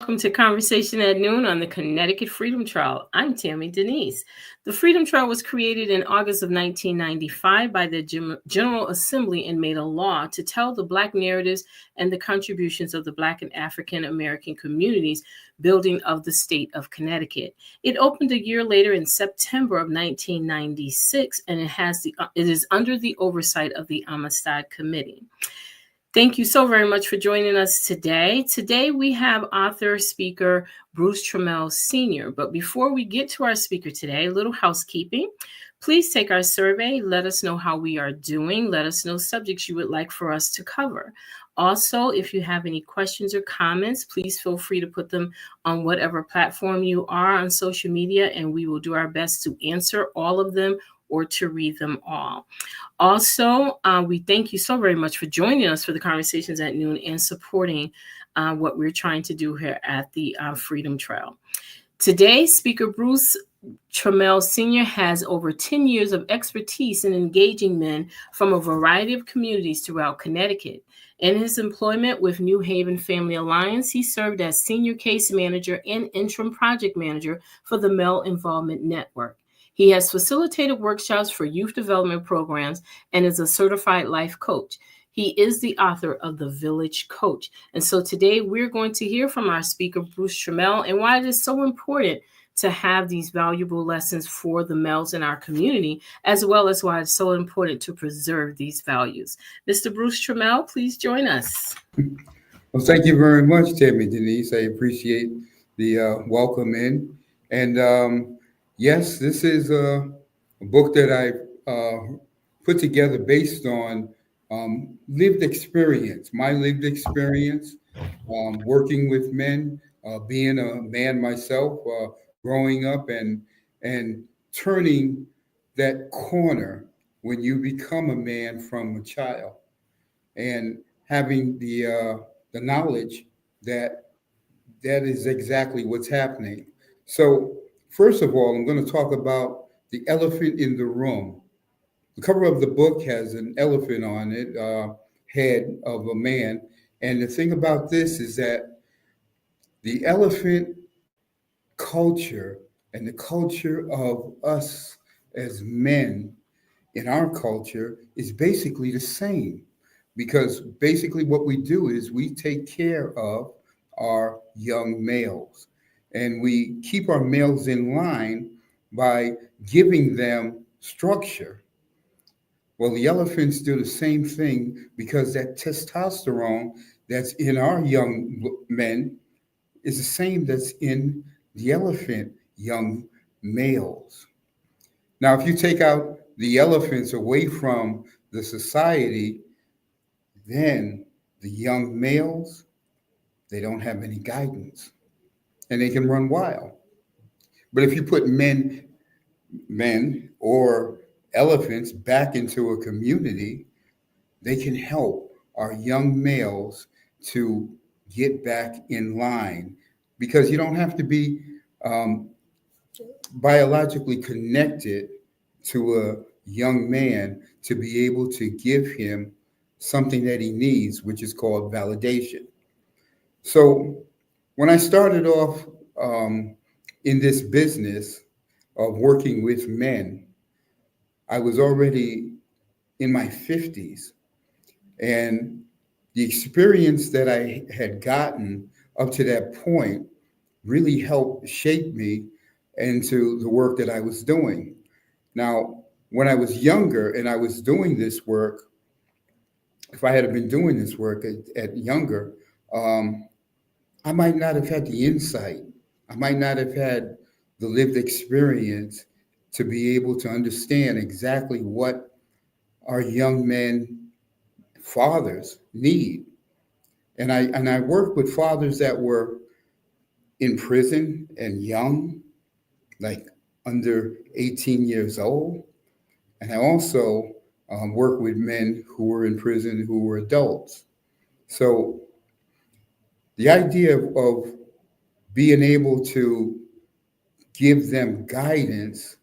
welcome to Conversation at Noon on the Connecticut Freedom Trail. I'm Tammy Denise. The Freedom Trail was created in August of 1995 by the General Assembly and made a law to tell the Black narratives and the contributions of the Black and African American communities building of the state of Connecticut. It opened a year later in September of 1996, and it is under the oversight of the Amistad Committee. Thank you so very much for joining us today. Today we have author, speaker, Bruce Trammell Sr. But before we get to our speaker today, a little housekeeping. Please take our survey. Let us know how we are doing. Let us know subjects you would like for us to cover. Also, if you have any questions or comments, please feel free to put them on whatever platform you are on social media, and we will do our best to answer all of them or to read them all. Also, we thank you so very much for joining us for the Conversations at Noon and supporting what we're trying to do here at the Freedom Trail. Today, Speaker Bruce Trammell Sr. has over 10 years of expertise in engaging men from a variety of communities throughout Connecticut. In his employment with New Haven Family Alliance, he served as senior case manager and interim project manager for the Male Involvement Network. He has facilitated workshops for youth development programs and is a certified life coach. He is the author of The Village Coach. And so today we're going to hear from our speaker, Bruce Trammell, and why it is so important to have these valuable lessons for the males in our community, as well as why it's so important to preserve these values. Mr. Bruce Trammell, please join us. Well, thank you very much, Tammy Denise. I appreciate the welcome in. And yes, this is a book that I put together based on lived experience, my lived experience, working with men, being a man myself, growing up and turning that corner when you become a man from a child, and having the knowledge that that is exactly what's happening. So, first of all, I'm going to talk about the elephant in the room. The cover of the book has an elephant on it, head of a man. And the thing about this is that the elephant culture and the culture of us as men in our culture is basically the same, because basically what we do is we take care of our young males, and we keep our males in line by giving them structure. Well, the elephants do the same thing, because that testosterone that's in our young men is the same that's in the elephant young males. Now, if you take out the elephants away from the society, then the young males, they don't have any guidance and they can run wild. But if you put men or elephants back into a community, they can help our young males to get back in line, because you don't have to be biologically connected to a young man to be able to give him something that he needs, which is called validation. So when I started off in this business of working with men, I was already in my 50s. And the experience that I had gotten up to that point really helped shape me into the work that I was doing. Now, when I was younger and I was doing this work, if I had been doing this work at younger, I might not have had the insight. I might not have had the lived experience to be able to understand exactly what our young men fathers need. And I worked with fathers that were in prison and young, like under 18 years old. And I also worked with men who were in prison who were adults. So the idea of being able to give them guidance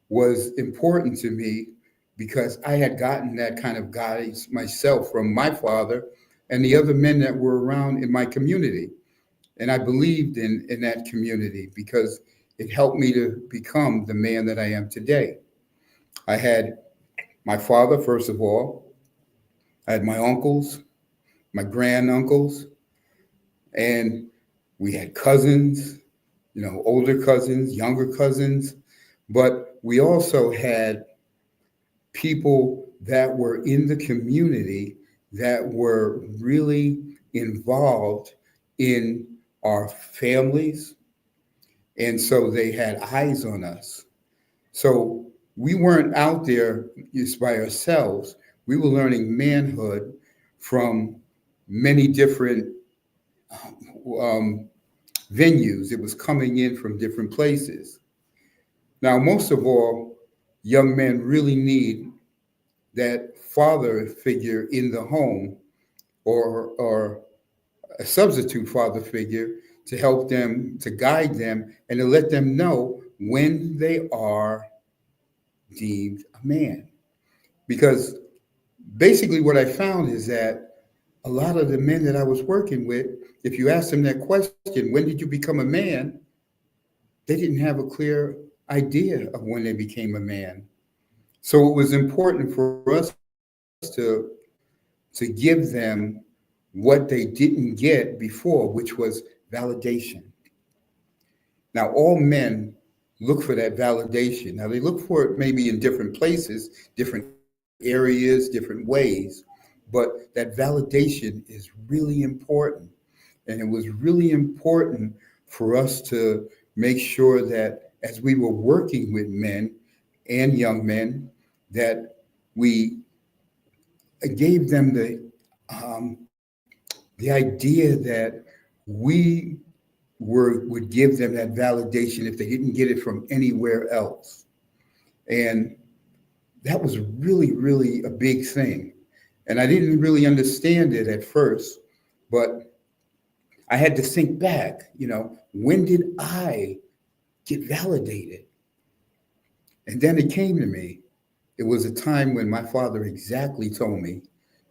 was important to me, because I had gotten that kind of guidance myself from my father and the other men that were around in my community. And I believed in that community because it helped me to become the man that I am today. I had my father, first of all. I had my uncles, my granduncles, and we had cousins, older cousins, younger cousins, but we also had people that were in the community that were really involved in our families. And so they had eyes on us. So we weren't out there just by ourselves. We were learning manhood from many different um, venues. It was coming in from different places. Now, most of all, young men really need that father figure in the home, or a substitute father figure to help them, to guide them, and to let them know when they are deemed a man. Because basically, what I found is that a lot of the men that I was working with, if you ask them that question, when did you become a man? They didn't have a clear idea of when they became a man. So it was important for us to give them what they didn't get before, which was validation. Now, all men look for that validation. Now, they look for it maybe in different places, different areas, different ways, but that validation is really important. And it was really important for us to make sure that as we were working with men and young men, that we gave them the idea that we would give them that validation if they didn't get it from anywhere else. And that was really, really a big thing. And I didn't really understand it at first, but I had to think back, when did I get validated? And then it came to me. It was a time when my father exactly told me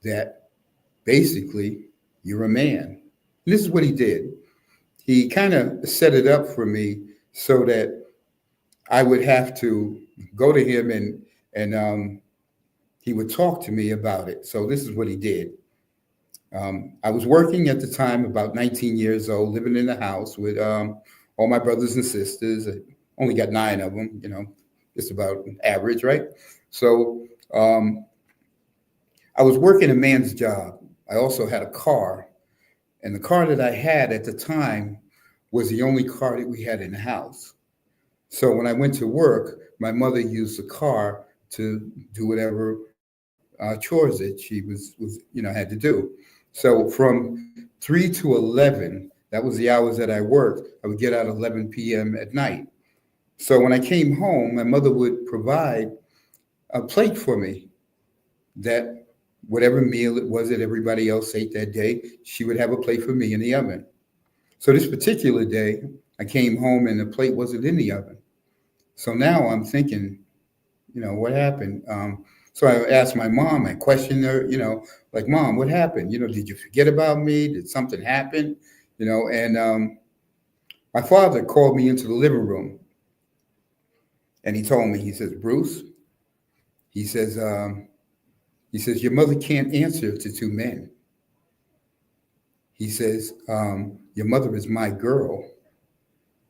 that basically you're a man. And this is what he did. He kind of set it up for me so that I would have to go to him, and he would talk to me about it. So this is what he did. I was working at the time, about 19 years old, living in the house with all my brothers and sisters. I only got 9 of them, just about average, right? So I was working a man's job. I also had a car, and the car that I had at the time was the only car that we had in the house. So when I went to work, my mother used the car to do whatever chores that she had to do. So from 3 to 11, that was the hours that I worked. I would get out 11 p.m. at night. So when I came home, my mother would provide a plate for me that whatever meal it was that everybody else ate that day, she would have a plate for me in the oven. So this particular day, I came home and the plate wasn't in the oven. So now I'm thinking, what happened? So I asked my mom, I questioned her, like, Mom, what happened? Did you forget about me? Did something happen? And my father called me into the living room and he told me, he says, Bruce, he says, your mother can't answer to 2 men. He says, your mother is my girl.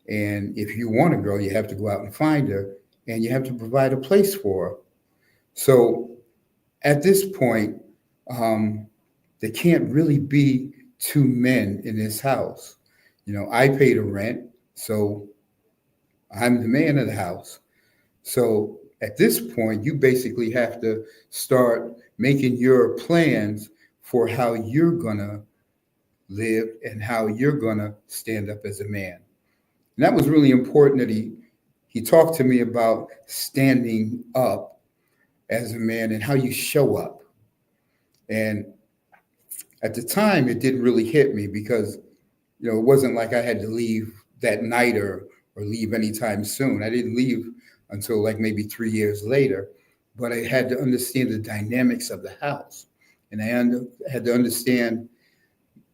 And if you want a girl, you have to go out and find her and you have to provide a place for her. So at this point, there can't really be 2 men in this house. I pay the rent, so I'm the man of the house. So at this point, you basically have to start making your plans for how you're going to live and how you're going to stand up as a man. And that was really important that he talked to me about standing up as a man and how you show up. And at the time, it didn't really hit me because, it wasn't like I had to leave that night or leave anytime soon. I didn't leave until like maybe 3 years later, but I had to understand the dynamics of the house. And I had to understand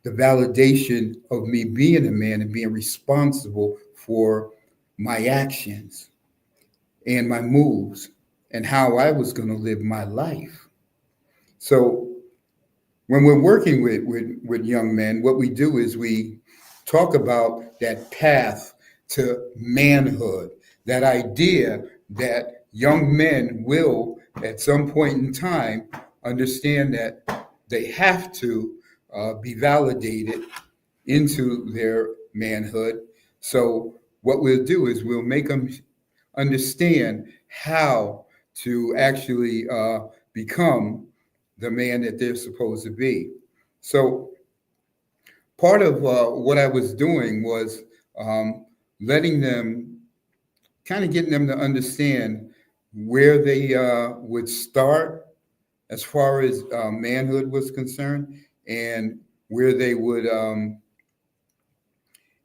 the validation of me being a man and being responsible for my actions and my moves and how I was going to live my life. So when we're working with young men, what we do is we talk about that path to manhood, that idea that young men will, at some point in time, understand that they have to be validated into their manhood. So, what we'll do is we'll make them understand how to actually become the man that they're supposed to be. So part of what I was doing was um, letting them, kind of getting them to understand where they would start as far as manhood was concerned, and where they would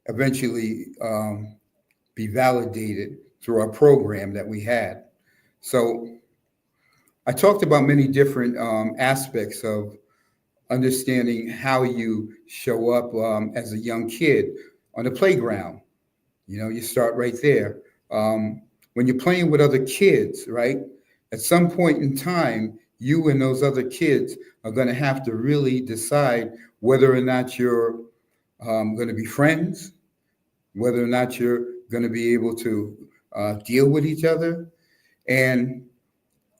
eventually be validated through our program that we had. So I talked about many different aspects of understanding how you show up as a young kid on the playground. You know, you start right there. When you're playing with other kids, right? At some point in time, you and those other kids are going to have to really decide whether or not you're going to be friends, whether or not you're going to be able to deal with each other. And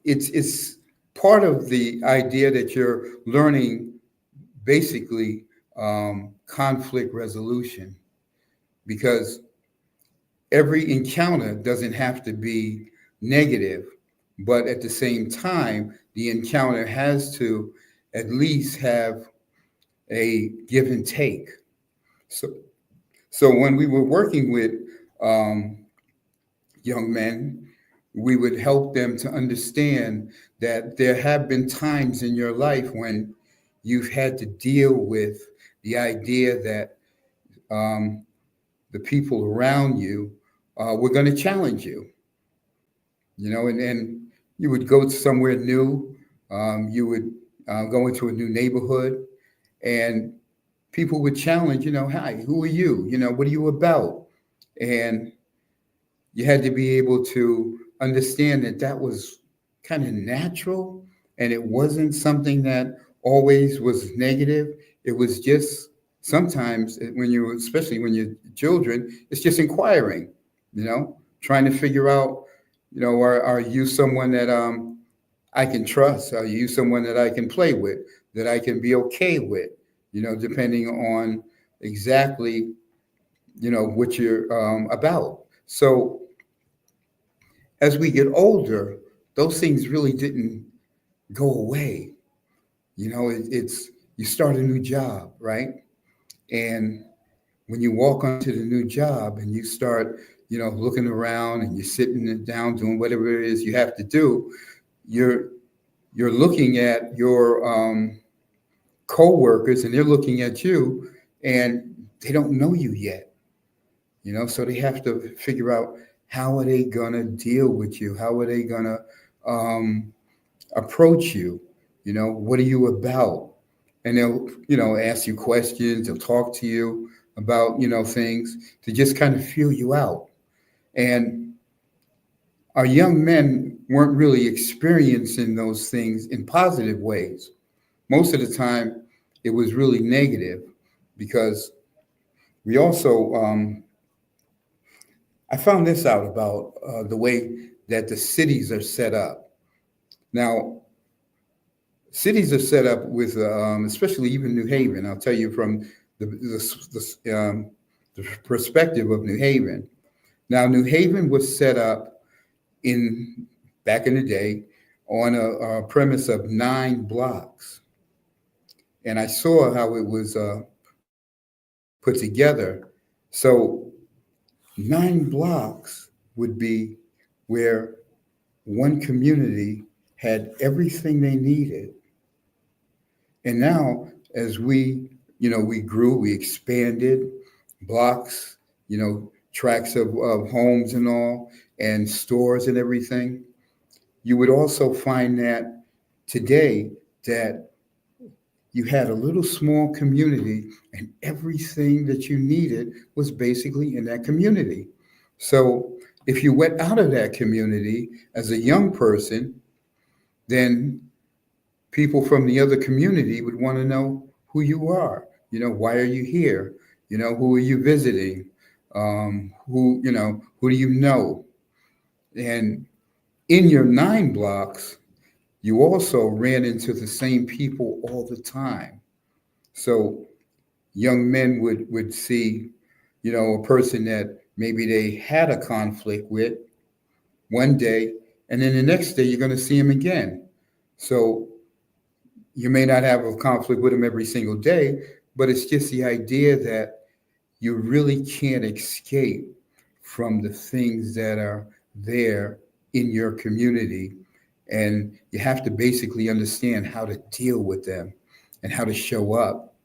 it's part of the idea that you're learning basically conflict resolution, because every encounter doesn't have to be negative, but at the same time, the encounter has to at least have a give and take. So, so when we were working with um, young men, we would help them to understand that there have been times in your life when you've had to deal with the idea that um, the people around you were going to challenge you, and you would go somewhere new, you would go into a new neighborhood, and people would challenge, hi, who are you? What are you about? And you had to be able to understand that that was kind of natural, and it wasn't something that always was negative. It was just sometimes when you, especially when you're children, it's just inquiring, trying to figure out, are you someone that I can trust? Are you someone that I can play with, that I can be okay with, depending on exactly, what you're about. So as we get older, those things really didn't go away. It's you start a new job, right? And when you walk onto the new job and you start, looking around and you're sitting down doing whatever it is you have to do, you're you're looking at your co-workers and they're looking at you, and they don't know you yet. So they have to figure out, how are they gonna deal with you? How are they gonna um, approach you? What are you about? And they'll, ask you questions. They'll talk to you about, things to just kind of feel you out. And our young men weren't really experiencing those things in positive ways. Most of the time, it was really negative, because we also, I found this out about the way that the cities are set up. Now, cities are set up with, especially even New Haven. I'll tell you from the perspective of New Haven. Now, New Haven was set up in back in the day on a premise of 9 blocks, and I saw how it was put together. So 9 blocks would be where one community had everything they needed. And now, as we grew, we expanded blocks, tracks of homes and all, and stores and everything. You would also find that today, that you had a little small community, and everything that you needed was basically in that community. So if you went out of that community as a young person, then people from the other community would want to know who you are. Why are you here? Who are you visiting? Who do you know? And in your 9 blocks, you also ran into the same people all the time. So young men would see, a person that maybe they had a conflict with one day, and then the next day you're going to see him again. So you may not have a conflict with him every single day, but it's just the idea that you really can't escape from the things that are there in your community. And you have to basically understand how to deal with them and how to show up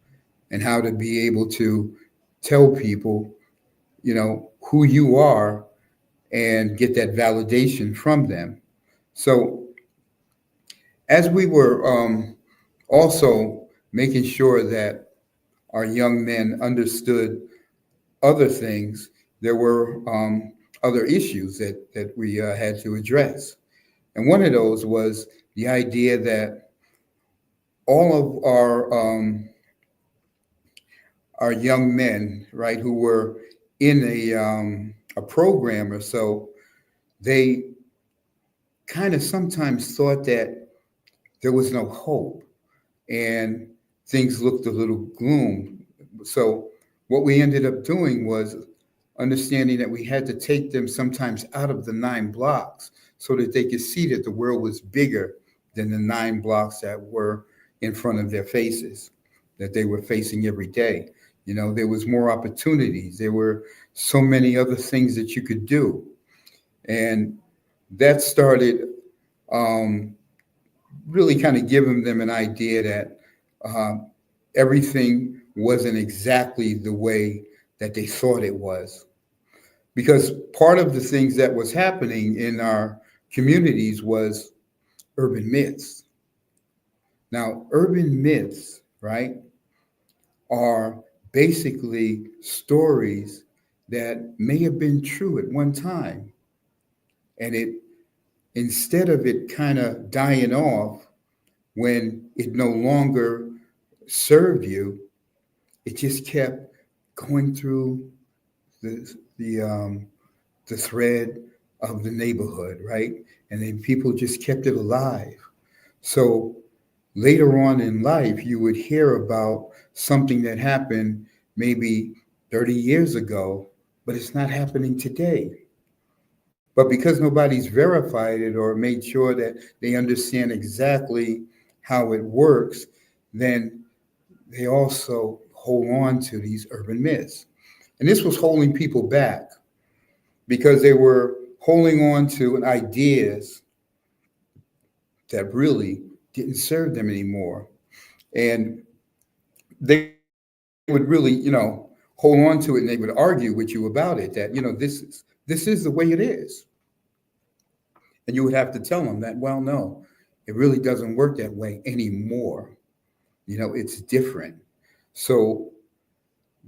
and how to be able to tell people, who you are and get that validation from them. So as we were also making sure that our young men understood other things, there were other issues that we had to address. And one of those was the idea that all of our young men, right, who were in a program or so, they kind of sometimes thought that there was no hope and things looked a little gloom. So what we ended up doing was understanding that we had to take them sometimes out of the 9 blocks so that they could see that the world was bigger than the 9 blocks that were in front of their faces, that they were facing every day. There was more opportunities. There were so many other things that you could do. And that started um, really kind of giving them an idea that uh, everything wasn't exactly the way that they thought it was. Because part of the things that was happening in our communities was urban myths. Now, urban myths, right, are basically stories that may have been true at one time. And instead of it kind of dying off when it no longer served you, it just kept going through the the um, the thread of the neighborhood, right? And then people just kept it alive. So later on in life, you would hear about something that happened maybe 30 years ago, but it's not happening today. But because nobody's verified it or made sure that they understand exactly how it works, then they also hold on to these urban myths. And this was holding people back because they were holding on to ideas that really didn't serve them anymore. And they would really, hold on to it, and they would argue with you about it that, this is the way it is. And you would have to tell them that, well, no, it really doesn't work that way anymore. It's different. So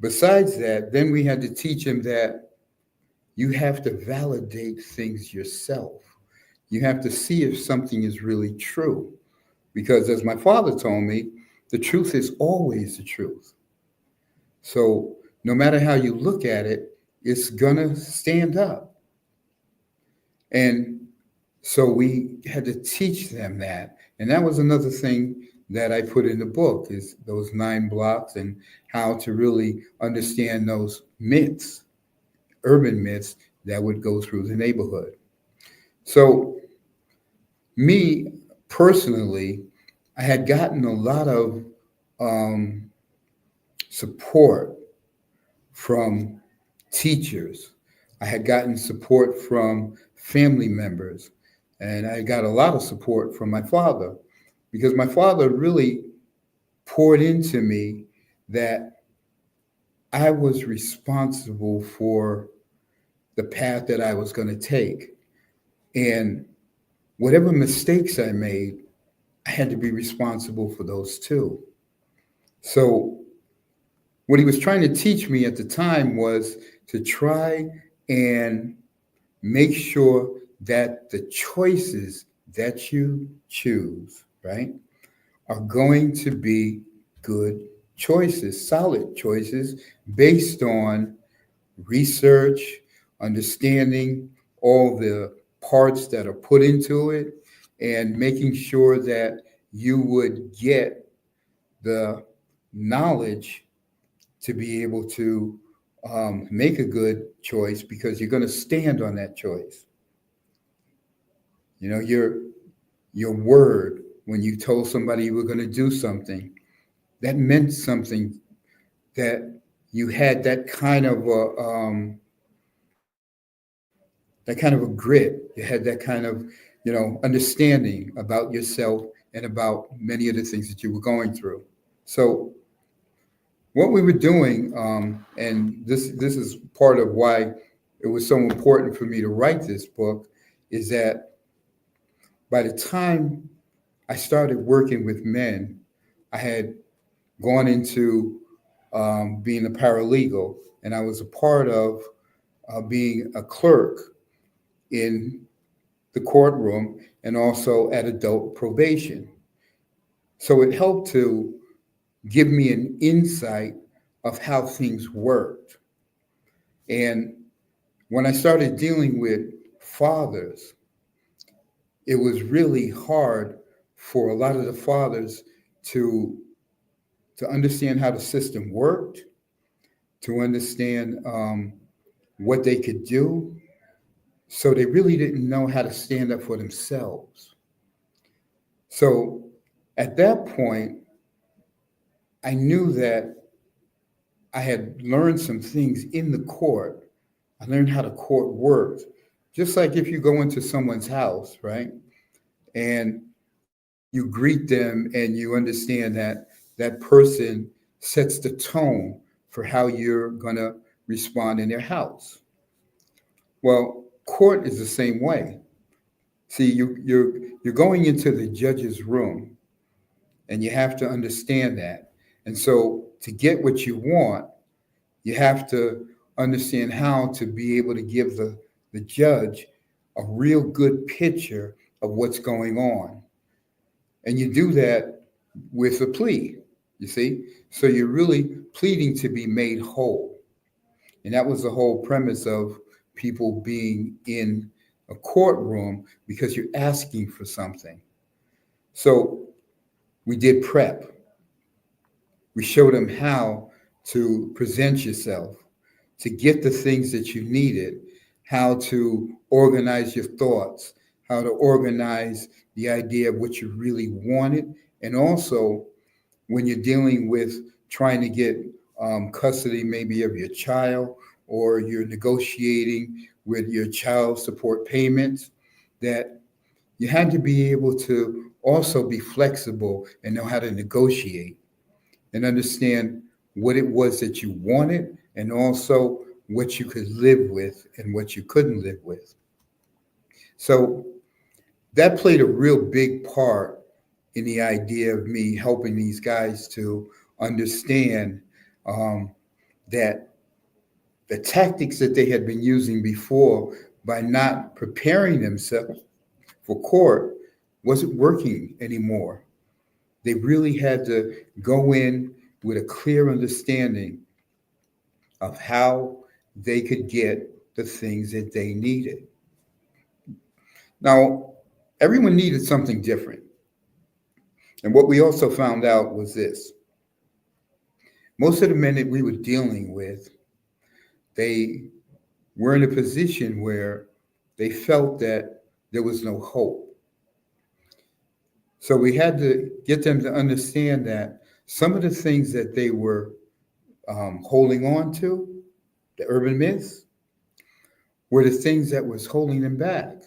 besides that, then we had to teach them that you have to validate things yourself. You have to see if something is really true. Because as my father told me, the truth is always the truth. So no matter how you look at it, it's gonna stand up. And so we had to teach them that. And that was another thing that I put in the book is those 9 blocks and how to really understand those myths, urban myths that would go through the neighborhood. So me personally, I had gotten a lot of um, support from teachers. I had gotten support from family members, and I got a lot of support from my father because my father really poured into me that I was responsible for the path that I was going to take. And whatever mistakes I made, I had to be responsible for those too. So what he was trying to teach me at the time was to try and make sure that the choices that you choose, right, are going to be good choices, solid choices based on research, understanding all the parts that are put into it, and making sure that you would get the knowledge to be able to make a good choice because you're going to stand on that choice. You know, your word when you told somebody you were going to do something, that meant something, that you had that kind of a grit, you had that kind of, understanding about yourself and about many of the things that you were going through. So what we were doing, and this is part of why it was so important for me to write this book, is that by the time I started working with men, I had gone into being a paralegal, and I was a part of being a clerk in the courtroom and also at adult probation. So it helped to give me an insight of how things worked. And when I started dealing with fathers, it was really hard for a lot of the fathers to to understand how the system worked, to understand what they could do. So they really didn't know how to stand up for themselves. So at that point, I knew that I had learned some things in the court. I learned how the court worked. Just like if you go into someone's house, right? And you greet them and you understand that that person sets the tone for how you're going to respond in their house. Well, court is the same way. See, you're going into the judge's room, and you have to understand that. And so, to get what you want, you have to understand how to be able to give the judge a real good picture of what's going on. And you do that with a plea, you see? So you're really pleading to be made whole. And that was the whole premise of people being in a courtroom because you're asking for something. So we did prep. We showed them how to present yourself, to get the things that you needed, how to organize your thoughts, how to organize the idea of what you really wanted, and also when you're dealing with trying to get custody maybe of your child, or you're negotiating with your child support payments, that you had to be able to also be flexible and know how to negotiate and understand what it was that you wanted and also what you could live with and what you couldn't live with. So that played a real big part in the idea of me helping these guys to understand um, that the tactics that they had been using before by not preparing themselves for court wasn't working anymore. They really had to go in with a clear understanding of how they could get the things that they needed. Now, everyone needed something different. And what we also found out was this: most of the men that we were dealing with, they were in a position where they felt that there was no hope. So we had to get them to understand that some of the things that they were holding on to, the urban myths, were the things that was holding them back.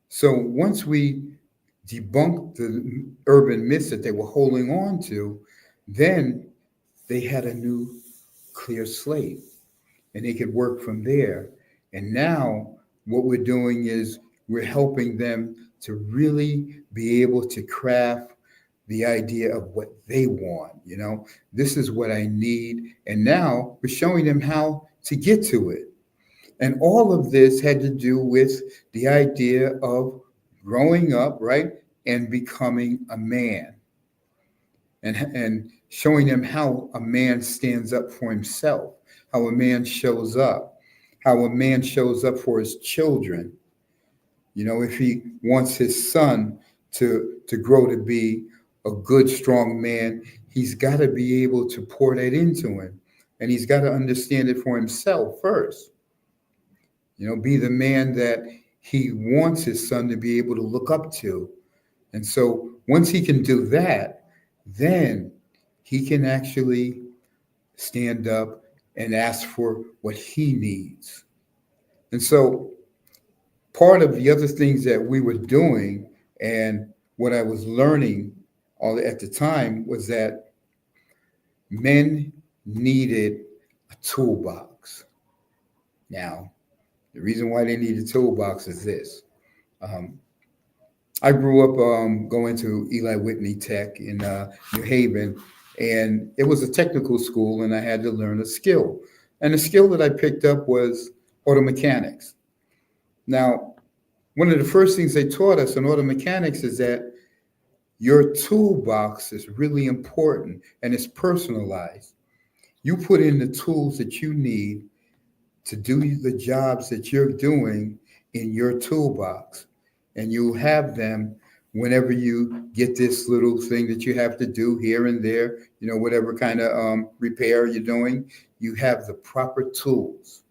So once we debunked the urban myths that they were holding on to, then they had a new clear slate and they could work from there. And now what we're doing is we're helping them to really be able to craft the idea of what they want. This is what I need. And now we're showing them how to get to it. And all of this had to do with the idea of growing up, right? And becoming a man, and showing them how a man stands up for himself, how a man shows up, how a man shows up for his children. If he wants his son to grow to be a good, strong man, he's got to be able to pour that into him. And he's got to understand it for himself first. Be the man that he wants his son to be able to look up to. And so once he can do that, then he can actually stand up and ask for what he needs. And so part of the other things that we were doing and what I was learning all at the time was that men needed a toolbox. Now, the reason why they need a toolbox is this. I grew up going to Eli Whitney Tech in New Haven, and it was a technical school, and I had to learn a skill. And the skill that I picked up was auto mechanics. Now, one of the first things they taught us in auto mechanics is that your toolbox is really important and it's personalized. You put in the tools that you need to do the jobs that you're doing in your toolbox, and you'll have them whenever you get this little thing that you have to do here and there, whatever kind of repair you're doing, you have the proper tools.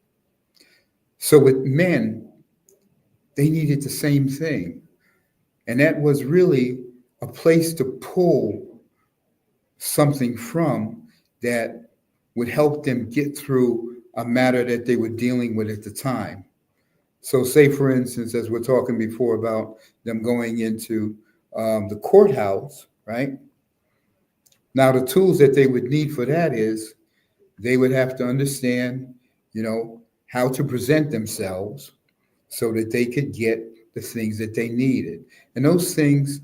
So with men, they needed the same thing. And that was really a place to pull something from that would help them get through a matter that they were dealing with at the time. So say, for instance, as we're talking before about them going into the courthouse, right? Now, the tools that they would need for that is they would have to understand, how to present themselves so that they could get the things that they needed. And those things,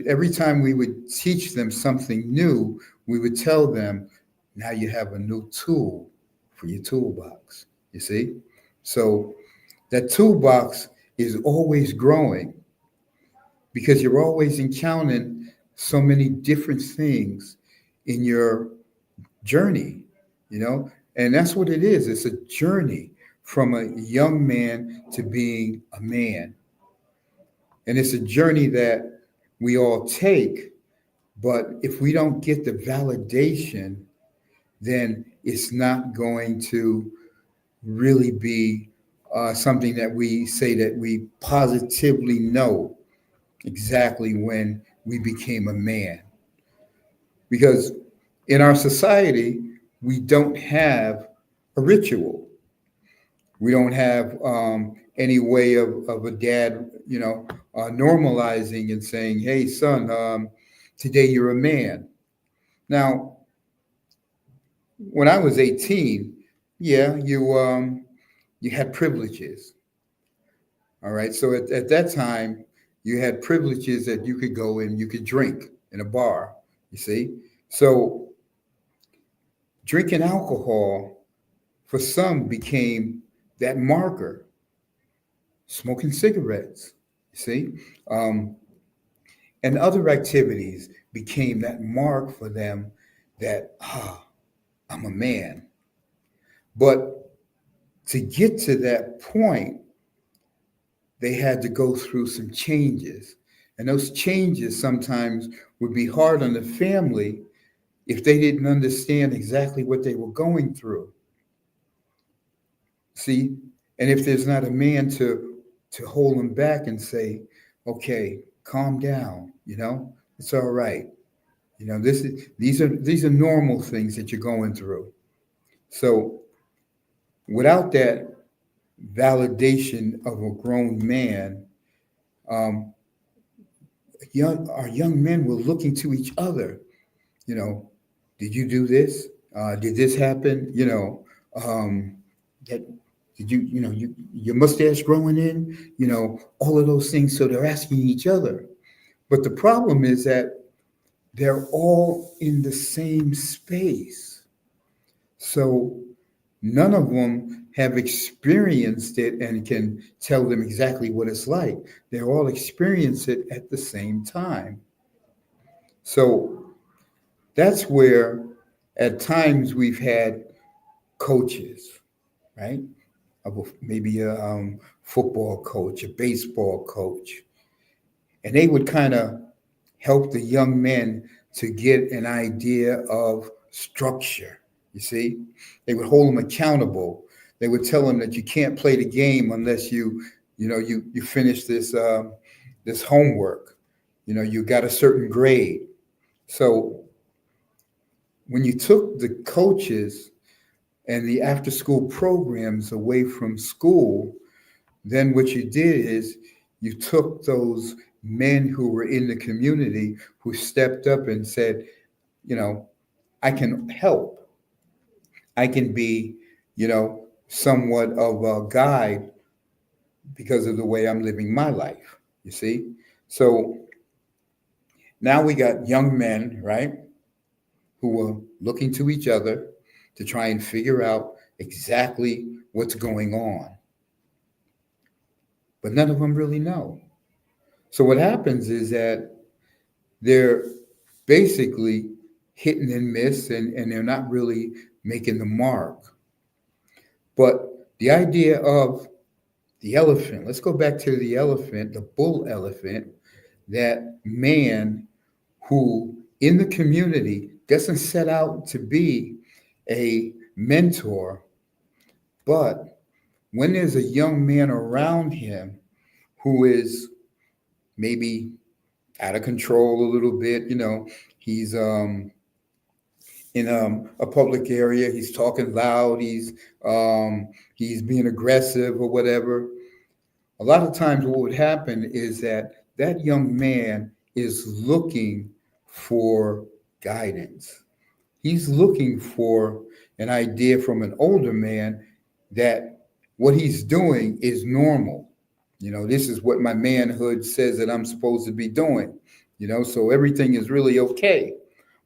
every time we would teach them something new, we would tell them, now you have a new tool for your toolbox, you see? So that toolbox is always growing because you're always encountering so many different things in your journey, and that's what it is. It's a journey from a young man to being a man. And it's a journey that we all take, but if we don't get the validation, then it's not going to really be something that we say that we positively know exactly when we became a man. Because in our society, we don't have a ritual. We don't have any way of a dad, normalizing and saying, hey, son, today you're a man. Now, when I was 18, yeah, you had privileges. All right. So at that time, you had privileges that you could go in, you could drink in a bar, you see. So drinking alcohol for some became that marker. Smoking cigarettes, you see, and other activities became that mark for them that, I'm a man. But to get to that point, they had to go through some changes. And those changes sometimes would be hard on the family if they didn't understand exactly what they were going through. See, and if there's not a man to hold them back and say, okay, calm down, it's all right. These are normal things that you're going through. So without that validation of a grown man, our young men were looking to each other. Did you do this? Did this happen? That did your mustache growing in? All of those things. So they're asking each other. But the problem is that they're all in the same space. So none of them have experienced it and can tell them exactly what it's like. They all experience it at the same time. So that's where at times we've had coaches, right? Maybe a football coach, a baseball coach, and they would kind of help the young men to get an idea of structure. You see, they would hold them accountable. They would tell them that you can't play the game unless you finish this homework. You got a certain grade. So when you took the coaches and the after school programs away from school, then what you did is you took those men who were in the community who stepped up and said, you know, I can help. I can be, somewhat of a guide because of the way I'm living my life. You see? So now we got young men, right, who are looking to each other to try and figure out exactly what's going on. But none of them really know. So what happens is that they're basically hitting and miss and they're not really making the mark. But the idea of the elephant, let's go back to the elephant, the bull elephant, that man who in the community doesn't set out to be a mentor, but when there's a young man around him who is maybe out of control a little bit, he's in a public area, he's talking loud, he's being aggressive or whatever. A lot of times what would happen is that that young man is looking for guidance. He's looking for an idea from an older man that what he's doing is normal. This is what my manhood says that I'm supposed to be doing, so everything is really okay.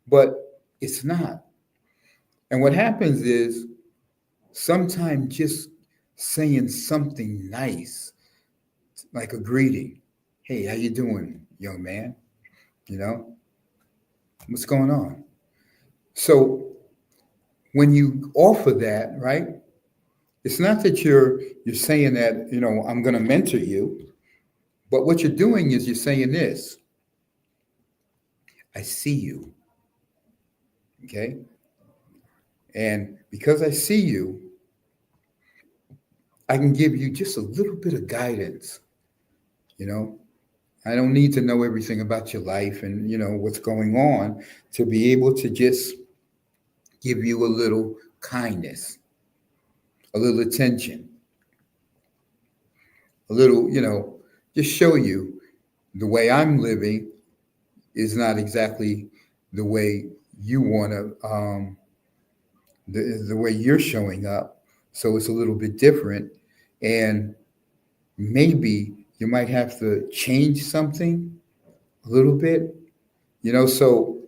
But it's not. And what happens is sometimes just saying something nice, like a greeting. Hey, how you doing, young man? You know, what's going on? So when you offer that, right? It's not that you're saying that, I'm going to mentor you, but what you're doing is you're saying this. I see you. Okay? And because I see you, I can give you just a little bit of guidance. You know, I don't need to know everything about your life and, what's going on to be able to just give you a little kindness, a little attention, a little, just show you the way I'm living is not exactly the way you want to, the way you're showing up. So it's a little bit different. And maybe you might have to change something a little bit, so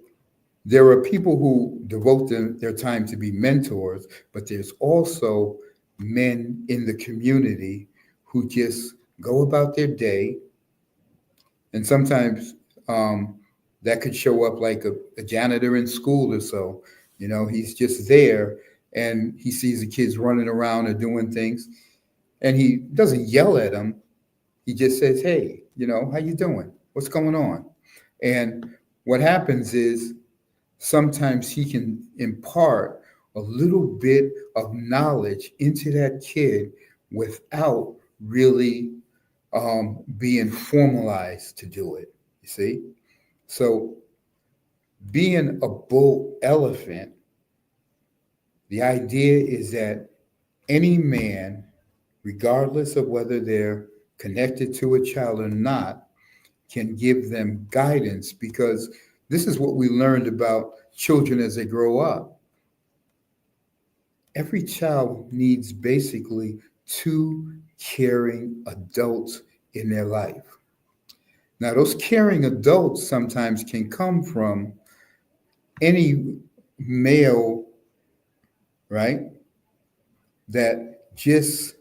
there are people who devote their time to be mentors, but there's also men in the community who just go about their day. And sometimes that could show up like a janitor in school or so. He's just there and he sees the kids running around or doing things. And he doesn't yell at them. He just says, hey, how you doing? What's going on? And what happens is sometimes he can impart a little bit of knowledge into that kid without really being formalized to do it. You see? So being a bull elephant, the idea is that any man, regardless of whether they're connected to a child or not, can give them guidance because this is what we learned about children as they grow up. Every child needs basically two caring adults in their life. Now, those caring adults sometimes can come from any male, right, that just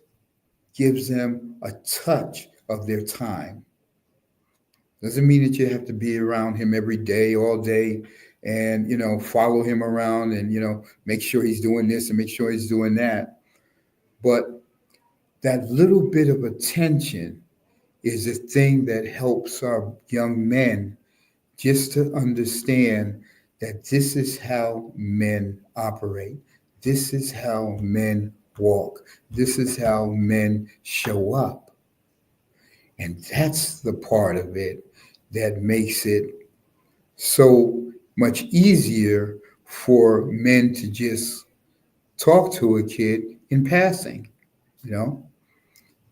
gives them a touch of their time. Doesn't mean that you have to be around him every day, all day, and follow him around and make sure he's doing this and make sure he's doing that. But that little bit of attention is the thing that helps our young men just to understand that this is how men operate. This is how men walk. This is how men show up. And that's the part of it that makes it so much easier for men to just talk to a kid in passing, you know.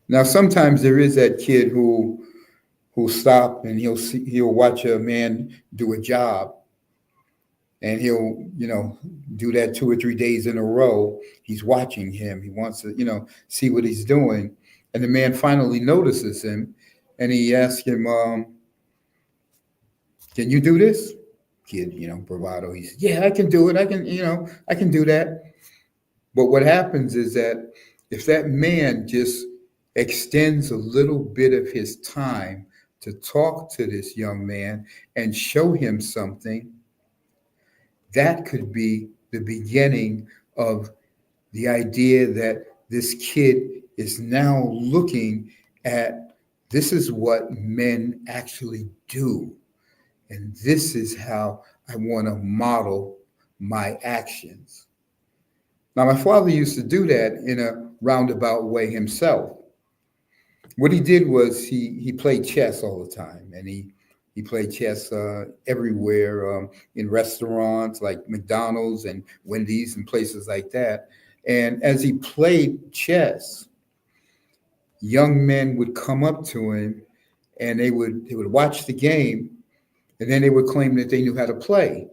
Now sometimes there is that kid who'll stop and he'll watch a man do a job, and he'll do that 2 or 3 days in a row. He's watching him. He wants to see what he's doing, and the man finally notices him, and he asks him, "Can you do this?" Kid, bravado. He says, "Yeah, I can do it. I can do that." But what happens is that if that man just extends a little bit of his time to talk to this young man and show him something, that could be the beginning of the idea that this kid is now looking at, this is what men actually do. And this is how I want to model my actions. Now, my father used to do that in a roundabout way himself. What he did was he played chess all the time, and he played chess everywhere, in restaurants like McDonald's and Wendy's and places like that. And as he played chess, young men would come up to him, and they would watch the game, and then they would claim that they knew how to play.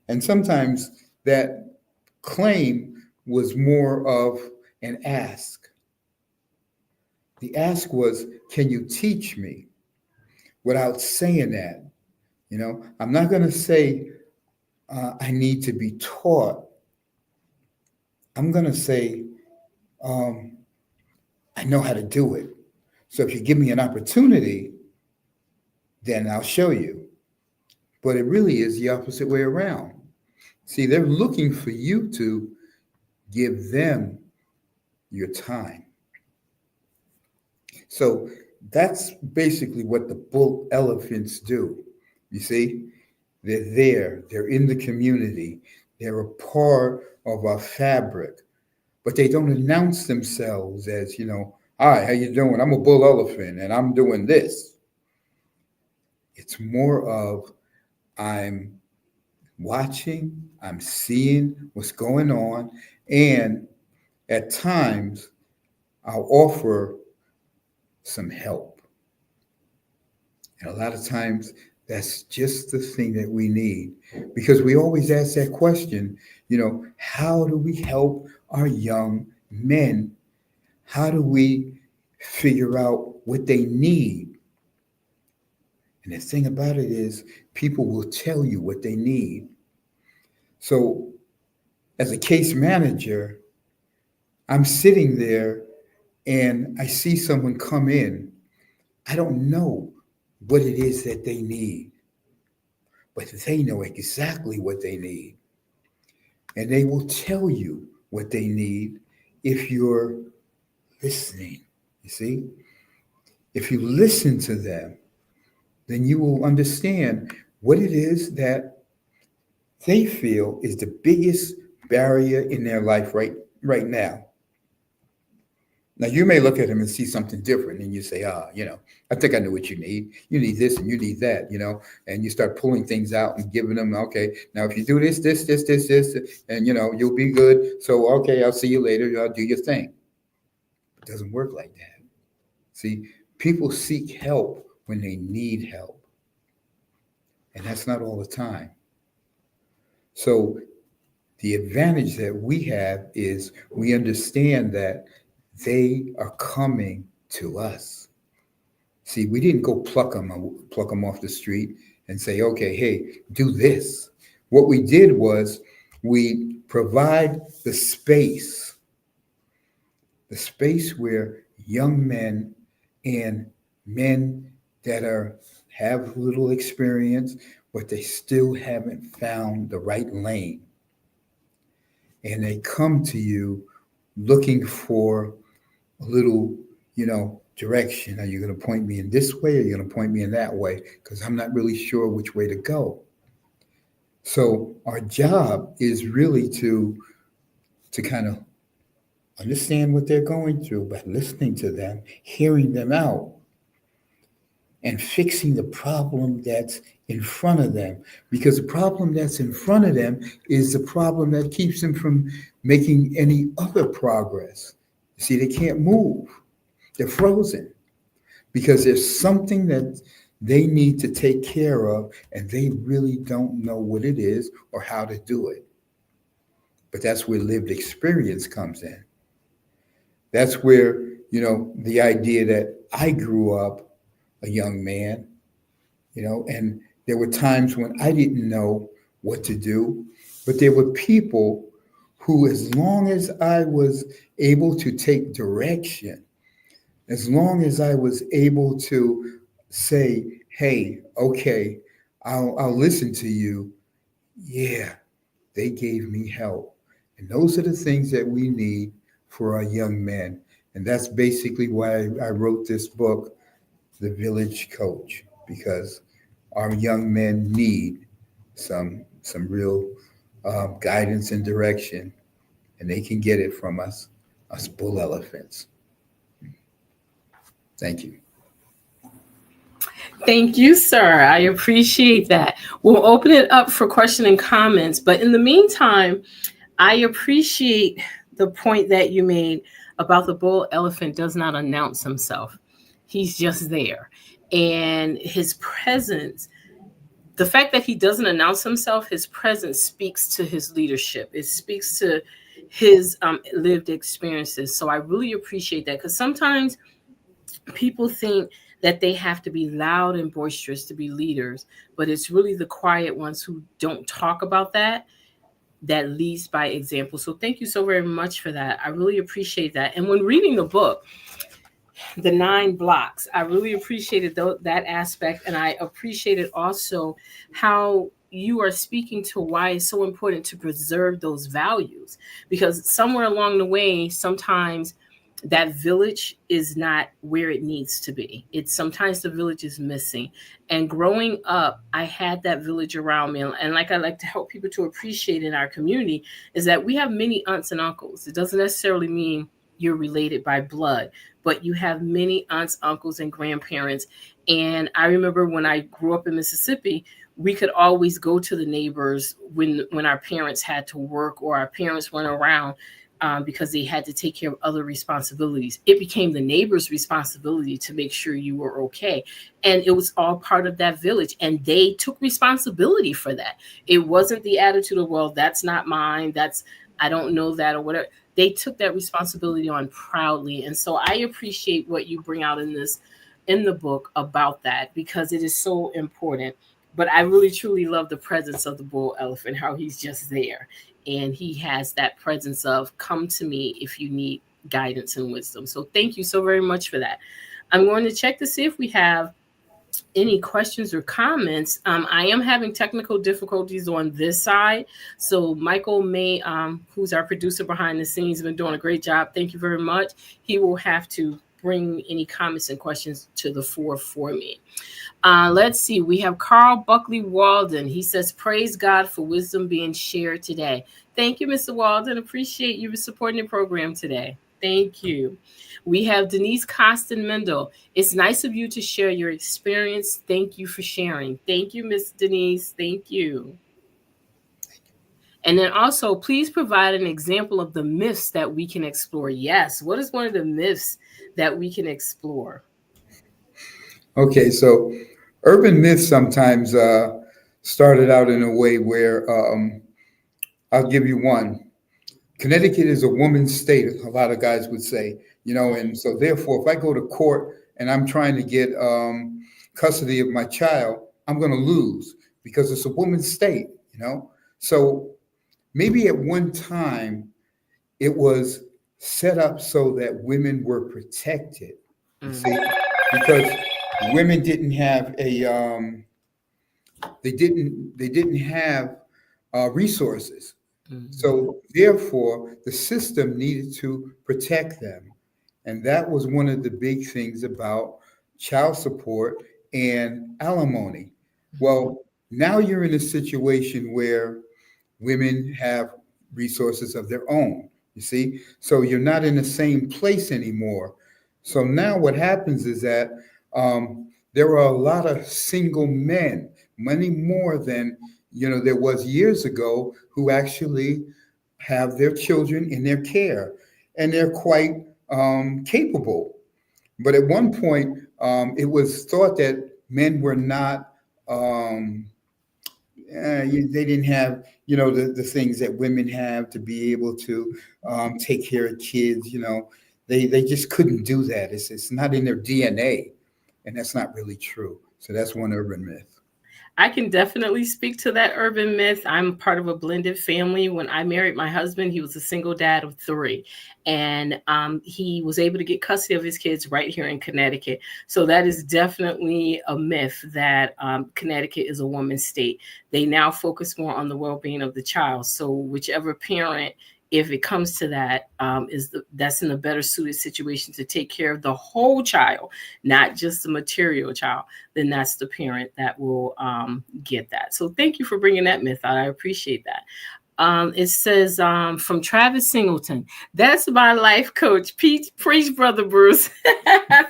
And sometimes that claim was more of an ask. The ask was, "Can you teach me?" Without saying that, I'm not going to say I need to be taught. I'm going to say I know how to do it. So if you give me an opportunity, then I'll show you. But it really is the opposite way around. See, they're looking for you to give them your time. So that's basically what the bull elephants do. You see, they're there, they're in the community, they're a part of our fabric, but they don't announce themselves as, "Hi, how you doing? I'm a bull elephant and I'm doing this." It's more of, I'm watching, I'm seeing what's going on, and at times I'll offer some help. And a lot of times that's just the thing that we need, because we always ask that question, how do we help our young men? How do we figure out what they need? And the thing about it is, people will tell you what they need. So as a case manager, I'm sitting there and I see someone come in. I don't know what it is that they need, but they know exactly what they need. And they will tell you what they need if you're listening. You see? If you listen to them, then you will understand what it is that they feel is the biggest barrier in their life right now. Now, you may look at them and see something different, and you say, I think I know what you need. You need this and you need that, and you start pulling things out and giving them, okay, now if you do this, and, you'll be good. So, okay, I'll see you later. I'll do your thing. It doesn't work like that. See, people seek help when they need help, and that's not all the time. So the advantage that we have is we understand that they are coming to us. See, we didn't go pluck them off the street and say, okay, hey, do this. what we did was we provide the space where young men and men that are have little experience, but they still haven't found the right lane, and they come to you looking for a little, direction. Are you going to point me in this way? Or are you going to point me in that way? Because I'm not really sure which way to go. So our job is really to kind of understand what they're going through by listening to them, hearing them out, and fixing the problem that's in front of them. Because the problem that's in front of them is the problem that keeps them from making any other progress. See, they can't move. They're frozen because there's something that they need to take care of and they really don't know what it is or how to do it. But that's where lived experience comes in. That's where, the idea that I grew up a young man, and there were times when I didn't know what to do, but there were people who, as long as I was able to take direction, as long as I was able to say, hey, okay, I'll listen to you, yeah, they gave me help. And those are the things that we need for our young men. And that's basically why I wrote this book, The Village Coach, because our young men need some real guidance and direction, and they can get it from us bull elephants. Thank you. Thank you, sir. I appreciate that. We'll open it up for question and comments. But in the meantime, I appreciate the point that you made about the bull elephant does not announce himself. He's just there. And his presence, the fact that he doesn't announce himself, his presence speaks to his leadership. It speaks to his lived experiences. So I really appreciate that, because sometimes people think that they have to be loud and boisterous to be leaders, but it's really the quiet ones who don't talk about that leads by example. So thank you so very much for that. I really appreciate that. And when reading the book, the 9 blocks, I really appreciated that aspect. And I appreciated also how you are speaking to why it's so important to preserve those values, because somewhere along the way, sometimes that village is not where it needs to be. It's sometimes the village is missing. And growing up, I had that village around me. And like I like to help people to appreciate in our community is that we have many aunts and uncles. It doesn't necessarily mean you're related by blood, but you have many aunts, uncles, and grandparents. And I remember when I grew up in Mississippi, we could always go to the neighbors when our parents had to work or our parents weren't around, because they had to take care of other responsibilities. It became the neighbor's responsibility to make sure you were okay. And it was all part of that village. And they took responsibility for that. It wasn't the attitude of, well, that's not mine. I don't know that or whatever. They took that responsibility on proudly. And so I appreciate what you bring out in the book about that, because it is so important. But I really truly love the presence of the bull elephant, how he's just there. And he has that presence of, come to me if you need guidance and wisdom. So thank you so very much for that. I'm going to check to see if we have any questions or comments. I am having technical difficulties on this side. So Michael May, who's our producer behind the scenes, has been doing a great job. Thank you very much. He will have to bring any comments and questions to the fore for me. Let's see. We have Carl Buckley Walden. He says, praise God for wisdom being shared today. Thank you, Mr. Walden. Appreciate you supporting the program today. Thank you. We have Denise Costin Mendel. It's nice of you to share your experience. Thank you for sharing. Thank you, Miss Denise. Thank you. And then also, please provide an example of the myths that we can explore. Yes. What is one of the myths that we can explore? Okay, so urban myths sometimes started out in a way where I'll give you one. Connecticut is a woman's state, a lot of guys would say, and so therefore, if I go to court and I'm trying to get custody of my child, I'm going to lose because it's a woman's state. So maybe at one time it was set up so that women were protected. You Mm, see, because women didn't have they didn't have resources. mhm, So therefore, the system needed to protect them, and that was one of the big things about child support and alimony. mhm, Well, now you're in a situation where women have resources of their own, you see? So you're not in the same place anymore. So now what happens is that there are a lot of single men, many more than there was years ago, who actually have their children in their care, and they're quite capable. But at one point, it was thought that men were not um, they didn't have the things that women have to be able to take care of kids. They just couldn't do that. It's not in their DNA, and that's not really true. So that's one urban myth. I can definitely speak to that urban myth. I'm part of a blended family. When I married my husband, he was a single dad of three, and he was able to get custody of his kids right here in Connecticut. So that is definitely a myth that Connecticut is a woman's state. They now focus more on the well-being of the child. So whichever parent, if it comes to that, that's in a better suited situation to take care of the whole child, not just the material child, then that's the parent that will get that. So thank you for bringing that myth out. I appreciate that. It says from Travis Singleton, that's my life coach. Preach, Brother Bruce.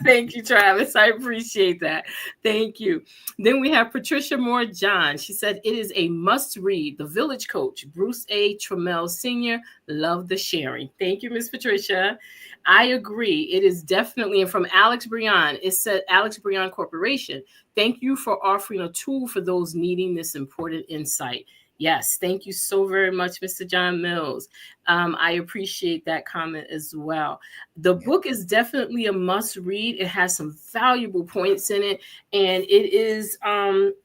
Thank you, Travis. I appreciate that. Thank you. Then we have Patricia Moore John. She said, it is a must read. The Village Coach, Bruce A. Trammell Sr. Love the sharing. Thank you, Miss Patricia. I agree. It is definitely, and from Alex Brion, it said Alex Brion Corporation. Thank you for offering a tool for those needing this important insight. Yes, thank you so very much, Mr. John Mills. I appreciate that comment as well. The Yeah. book is definitely a must read. It has some valuable points in it, and it is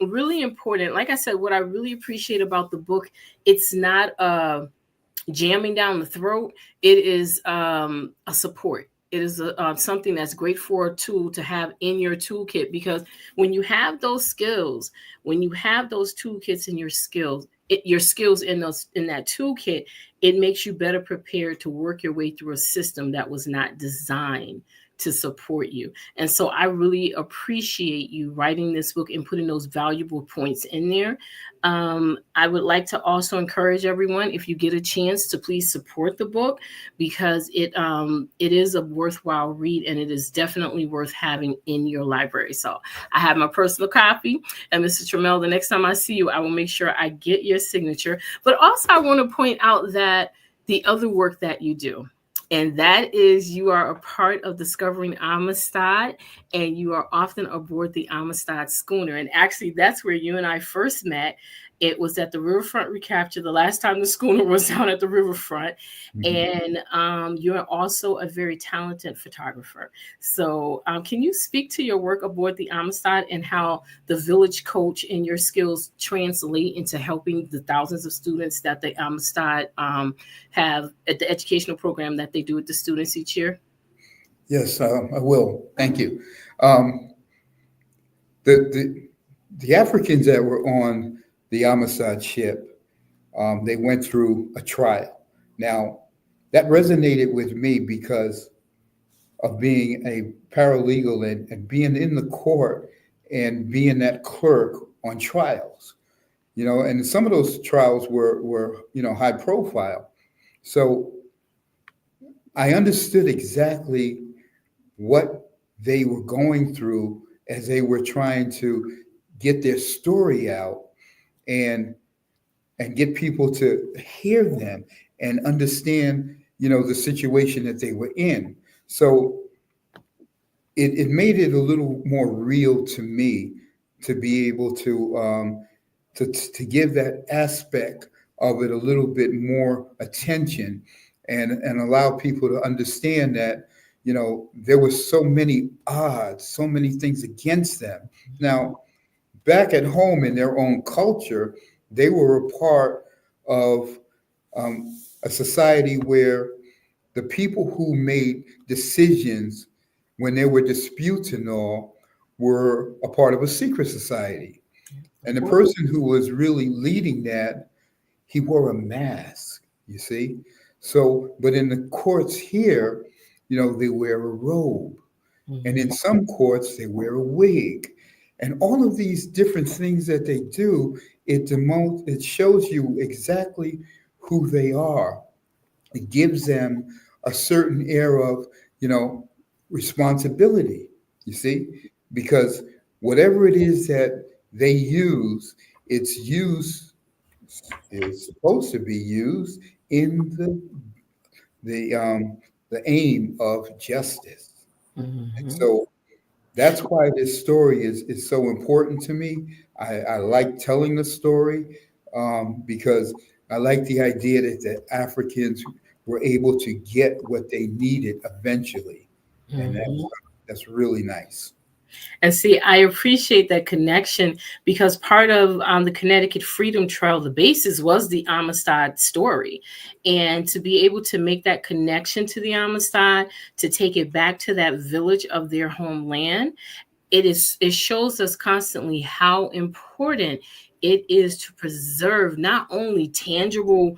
really important. Like I said, what I really appreciate about the book, it's not jamming down the throat. It is a support. It is something that's great for a tool to have in your toolkit, because when you have those skills, when you have those toolkits in your skills in that toolkit, it makes you better prepared to work your way through a system that was not designed to support you. And so I really appreciate you writing this book and putting those valuable points in there. I would like to also encourage everyone, if you get a chance, to please support the book, because it is a worthwhile read, and it is definitely worth having in your library. So I have my personal copy, and Mr. Trammell, the next time I see you, I will make sure I get your signature. But also, I want to point out that the other work that you do, and that is, you are a part of discovering Amistad, and you are often aboard the Amistad schooner. And actually, that's where you and I first met. It was at the Riverfront Recapture, the last time the schooner was down at the riverfront. Mhm. And you're also a very talented photographer. So, can you speak to your work aboard the Amistad and how the village coach and your skills translate into helping the thousands of students that the Amistad have at the educational program that they do with the students each year? Yes, I will. Thank you. Um, the Africans that were on the Amistad ship, they went through a trial. Now, that resonated with me because of being a paralegal and being in the court and being that clerk on trials. And some of those trials were high profile. So I understood exactly what they were going through as they were trying to get their story out and get people to hear them and understand the situation that they were in. So it made it a little more real to me to be able to give that aspect of it a little bit more attention and allow people to understand that there were so many odds, so many things against them. Now, back at home in their own culture, they were a part of a society where the people who made decisions when there were disputes and all were a part of a secret society. Of And the course. person who was really leading that, he wore a mask, you see? So, but in the courts here, they wear a robe. And Mhm. in some courts, they wear a wig. And all of these different things that they do, it shows you exactly who they are. It gives them a certain air of, you know, responsibility, you see, because whatever it is that they use, its use is supposed to be used in the aim of justice. And Mhm. so that's why this story is so important to me. I like telling the story because I like the idea that the Africans were able to get what they needed eventually, and Mhm. that's really nice. And see, I appreciate that connection because part of the Connecticut Freedom Trail, the basis was the Amistad story. And to be able to make that connection to the Amistad, to take it back to that village of their homeland, it shows us constantly how important it is to preserve not only tangible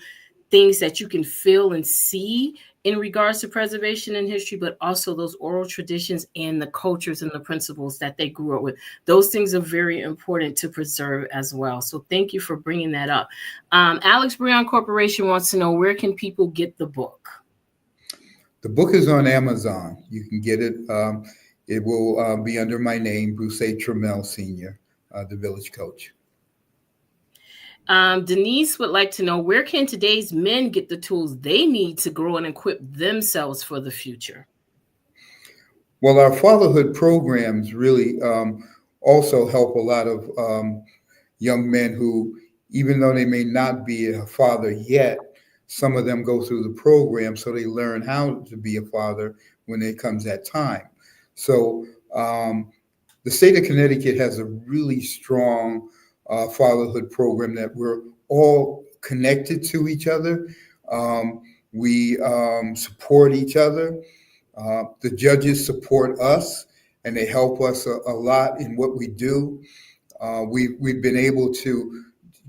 things that you can feel and see in regards to preservation and history, but also those oral traditions and the cultures and the principles that they grew up with. Those things are very important to preserve as well. So thank you for bringing that up. Alex Breon Corporation wants to know, where can people get the book? The book is on Amazon. You can get it. It will be under my name, Bruce A. Trammell Sr., the village coach. Denise would like to know, where can today's men get the tools they need to grow and equip themselves for the future? Well, our fatherhood programs really also help a lot of young men who, even though they may not be a father yet, some of them go through the program so they learn how to be a father when it comes that time. So the state of Connecticut has a really strong fatherhood program that we're all connected to each other. We support each other. The judges support us and they help us a lot in what we do. We've been able to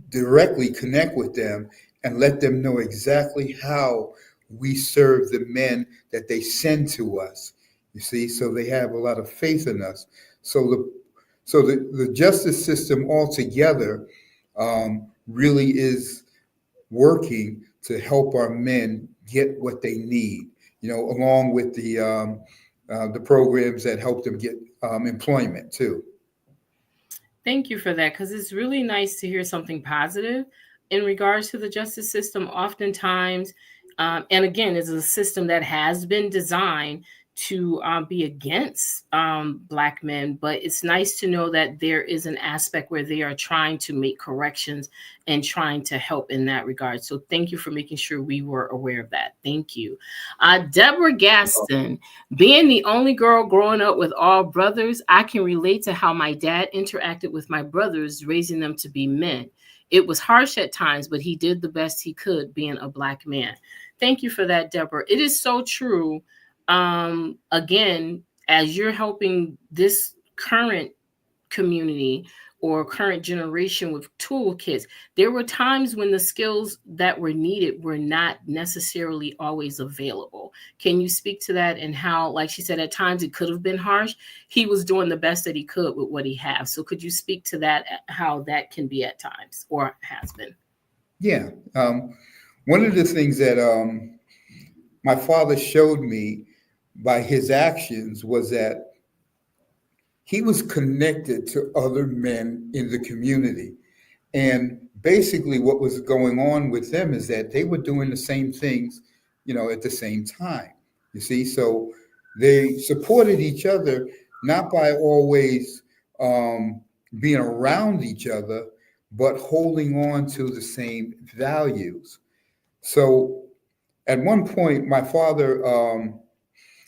directly connect with them and let them know exactly how we serve the men that they send to us. You see, so they have a lot of faith in us. So the justice system altogether really is working to help our men get what they need. Along with the programs that help them get employment too. Thank you for that, because it's really nice to hear something positive in regards to the justice system. Oftentimes, and again, it's a system that has been designed to be against Black men, but it's nice to know that there is an aspect where they are trying to make corrections and trying to help in that regard. So, thank you for making sure we were aware of that. Thank you. Deborah Gaston, being the only girl growing up with all brothers, I can relate to how my dad interacted with my brothers, raising them to be men. It was harsh at times, but he did the best he could being a Black man. Thank you for that, Deborah. It is so true. Again, as you're helping this current community or current generation with toolkits, there were times when the skills that were needed were not necessarily always available. Can you speak to that, and how, like she said, at times it could have been harsh? He was doing the best that he could with what he has. So could you speak to that, how that can be at times or has been? Yeah. One of the things that my father showed me by his actions was that he was connected to other men in the community. And basically, what was going on with them is that they were doing the same things, at the same time. You see, so they supported each other, not by always um, being around each other, but holding on to the same values. So at one point, my father,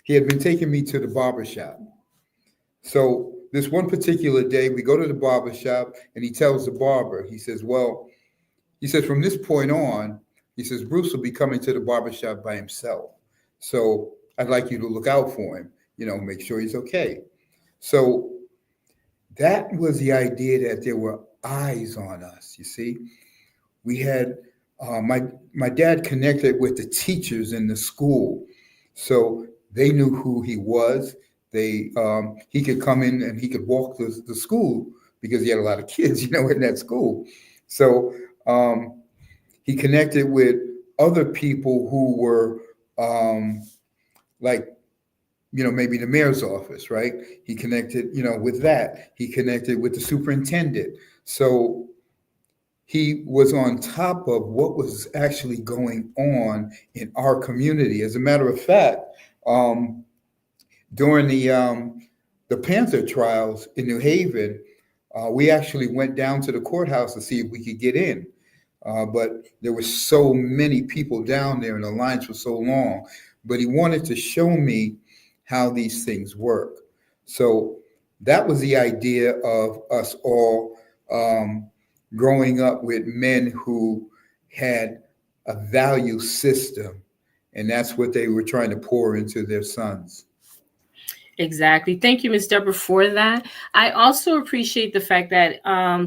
he had been taking me to the barber shop. So this one particular day, we go to the barber shop, and he tells the barber, he says, "Well, He says, from this point on, he says, Bruce will be coming to the barbershop by himself. So I'd like you to look out for him, make sure he's okay. So that was the idea that there were eyes on us, you see. We had, my dad connected with the teachers in the school. So they knew who he was. He could come in and he could walk the school because he had a lot of kids, in that school. So he connected with other people who were like, maybe the mayor's office, right? He connected, with that. He connected with the superintendent. So he was on top of what was actually going on in our community. As a matter of fact, during the Panther trials in New Haven, we actually went down to the courthouse to see if we could get in. But there were so many people down there and the lines were so long. But he wanted to show me how these things work. So that was the idea of us all growing up with men who had a value system. And that's what they were trying to pour into their sons. Exactly. Thank you, Ms. Deborah, for that. I also appreciate the fact that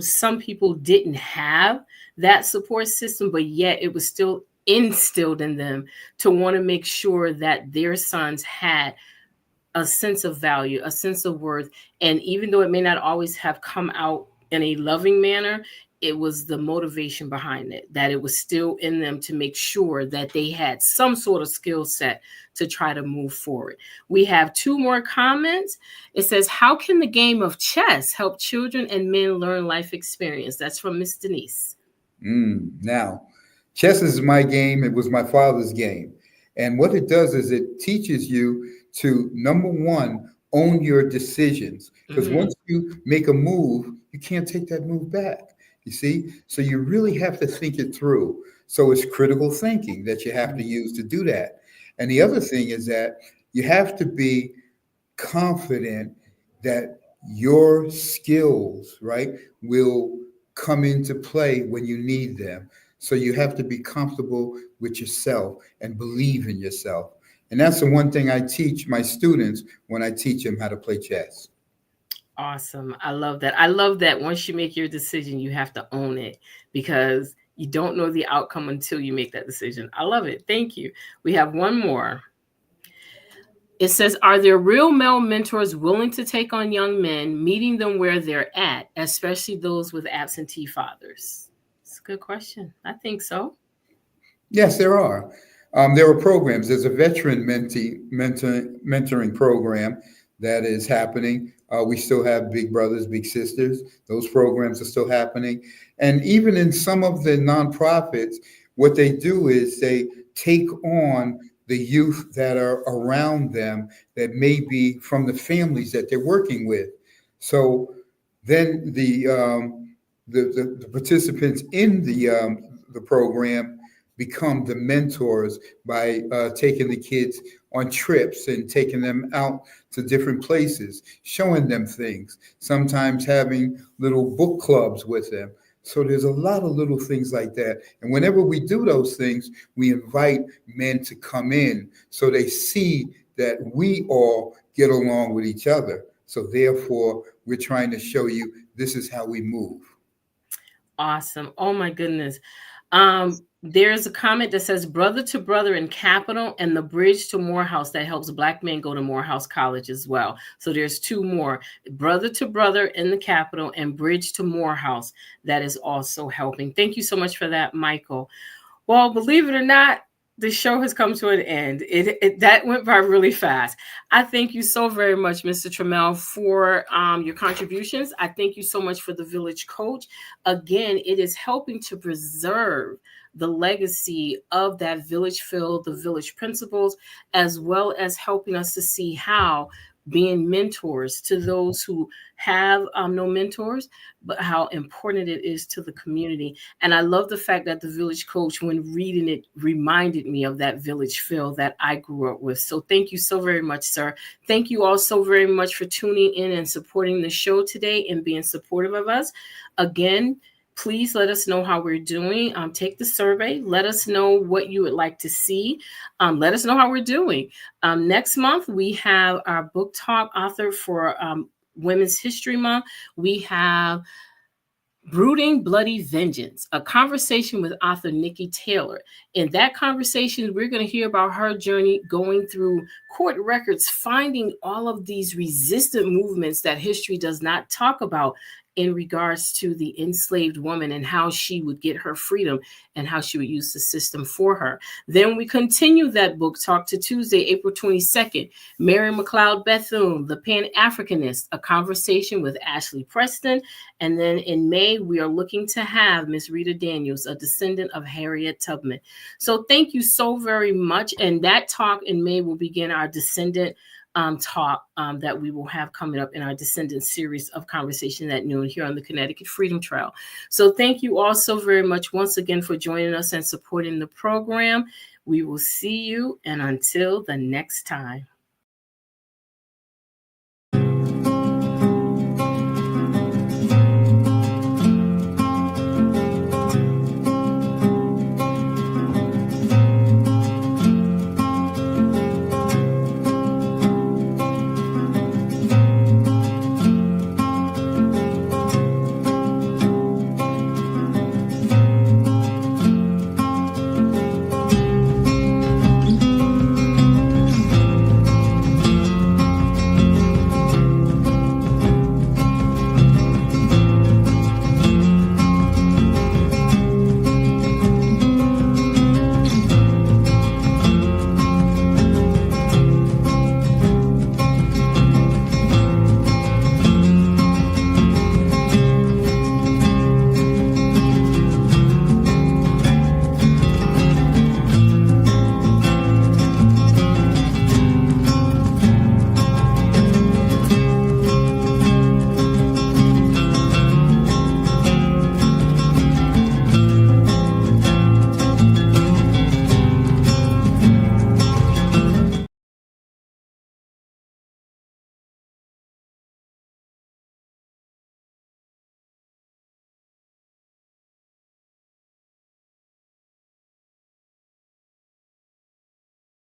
some people didn't have that support system, but yet it was still instilled in them to want to make sure that their sons had a sense of value, a sense of worth. And even though it may not always have come out in a loving manner, it was the motivation behind it, that it was still in them to make sure that they had some sort of skill set to try to move forward. We have two more comments. It says, how can the game of chess help children and men learn life experience? That's from Miss Denise. Now, chess is my game. It was my father's game. And what it does is it teaches you to, number one, own your decisions. Because once you make a move, you can't take that move back. You see? So you really have to think it through. So it's critical thinking that you have to use to do that. And the other thing is that you have to be confident that your skills, right, will come into play when you need them. So you have to be comfortable with yourself and believe in yourself. And that's the one thing I teach my students when I teach them how to play chess. Awesome. I love that. I love that once you make your decision, you have to own it because you don't know the outcome until you make that decision. I love it. Thank you. We have one more. It says, are there real male mentors willing to take on young men, meeting them where they're at, especially those with absentee fathers? It's a good question. I think so. Yes, there are. There are programs. There's a veteran mentoring program that is happening. We still have big brothers, big sisters. Those programs are still happening. And even in some of the nonprofits, what they do is they take on the youth that are around them that may be from the families that they're working with. So then the participants in the program become the mentors by taking the kids on trips and taking them out to different places, showing them things, sometimes having little book clubs with them. So there's a lot of little things like that. And whenever we do those things, we invite men to come in so they see that we all get along with each other. So therefore, we're trying to show you this is how we move. Awesome. Oh my goodness. There's a comment that says brother to brother in Capital and the bridge to Morehouse that helps Black men go to Morehouse College as well. So there's two more, brother to brother in the Capital and bridge to Morehouse that is also helping. Thank you so much for that, Michael. Well, believe it or not, the show has come to an end. That went by really fast. I thank you so very much, Mr. Trammell, for your contributions. I thank you so much for the Village Coach. Again, it is helping to preserve the legacy of that village feel, the village principles, as well as helping us to see how being mentors to those who have no mentors, but how important it is to the community. And I love the fact that the Village Coach, when reading it, reminded me of that village feel that I grew up with. So thank you so very much, sir. Thank you all so very much for tuning in and supporting the show today and being supportive of us. Again, Please let us know how we're doing. Take the survey. Let us know what you would like to see. Let us know how we're doing. Next month, we have our book talk author for Women's History Month. We have Brooding Bloody Vengeance, a conversation with author Nikki Taylor. In that conversation, we're going to hear about her journey going through court records, finding all of these resistant movements that history does not talk about in regards to the enslaved woman and how she would get her freedom and how she would use the system for her. Then we continue that book talk to Tuesday, April 22nd, Mary McLeod Bethune, the Pan-Africanist, a conversation with Ashley Preston. And then in May, we are looking to have Miss Rita Daniels, a descendant of Harriet Tubman. So thank you so very much. And that talk in May will begin our descendant talk that we will have coming up in our descendant series of conversation at noon here on the Connecticut Freedom Trail. So thank you all so very much once again for joining us and supporting the program. We will see you, and until the next time.